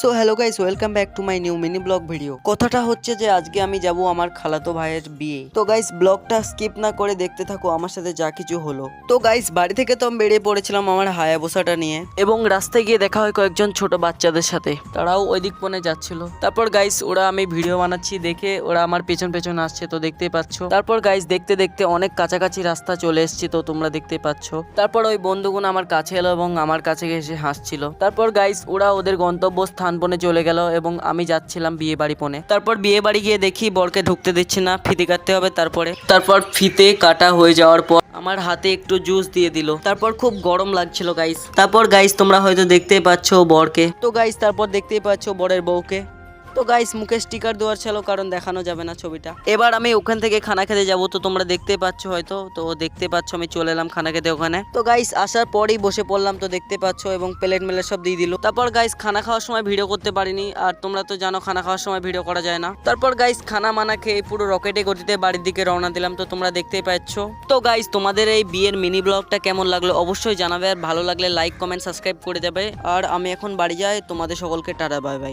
So hello guys, welcome back to my new mini blog video. কথাটা হচ্ছে যে আজকে আমি যাব আমার খালাতো ভাইয়ের বিয়ে। তো গাইস ব্লগটা স্কিপ না করে দেখতে থাকো আমার সাথে যা কিছু হলো। তো গাইস বাড়ি থেকে তো আমি বেরিয়ে পড়েছিলাম আমার হায়াবুসাটা নিয়ে, এবং রাস্তায় গিয়ে দেখা হয় কয়েকজন ছোট বাচ্চাদের সাথে, তারাও ওই দিক পনে যাচ্ছিল। তারপর গাইস ওরা আমি ভিডিও বানাচ্ছি দেখে ওরা আমার পেছন পেছন আসছে, তো দেখতেই পাচ্ছ। তারপর গাইস দেখতে দেখতে অনেক কাছাকাছি রাস্তা চলে এসেছি, তো তোমরা দেখতে পাচ্ছ। তারপর ওই বন্ধুগুলো আমার কাছে এলো এবং আমার কাছে এসে হাসছিল। তারপর গাইস ওরা ওদের গন্তব্য স্থান পনে চলে গেল এবং আমি যাচ্ছিলাম বিয়ে বাড়ি পনে। তারপর বিয়ে বাড়ি গিয়ে দেখি বরকে ঢুকতে দিচ্ছে না, ফিতে কাটতে হবে। তারপর ফিতে কাটা হয়ে যাওয়ার পর আমার হাতে একটু জুস দিয়ে দিল। তারপর খুব গরম লাগছিল গাইস। তারপর গাইস তোমরা হয়তো দেখতেই পাচ্ছ বরকে। তো গাইস তারপর দেখতেই পাচ্ছ বরের বউকে। তো গাইস মুখে স্টিকার দেওয়ার ছিল, কারণ দেখানো যাবে না ছবিটা। এবার আমি ওখান থেকে খানা খেতে যাব, তো তোমরা দেখতে পাচ্ছ হয়তো। তো দেখতে পাচ্ছ আমি চলে এলাম খানা খেতে ওখানে। তো গাইস আসার পরেই বসে পড়লাম, তো দেখতে পাচ্ছ, এবং প্লেট মেলে সব দিয়ে দিল। তারপর গাইস খানা খাওয়ার সময় ভিডিও করতে পারিনি, আর তোমরা তো জানো খানা খাওয়ার সময় ভিডিও করা যায় না। তারপর গাইস খানা মানা খেয়ে পুরো রকেটে গতিতে বাড়ির দিকে রওনা দিলাম, তো তোমরা দেখতেই পাচ্ছ। তো গাইস তোমাদের এই বিয়ের মিনি ব্লগটা কেমন লাগলো অবশ্যই জানাবে, আর ভালো লাগলে লাইক কমেন্ট সাবস্ক্রাইব করে দেবে। আর আমি এখন বাড়ি যাই, তোমাদের সকলকে টাটা বাই বাই।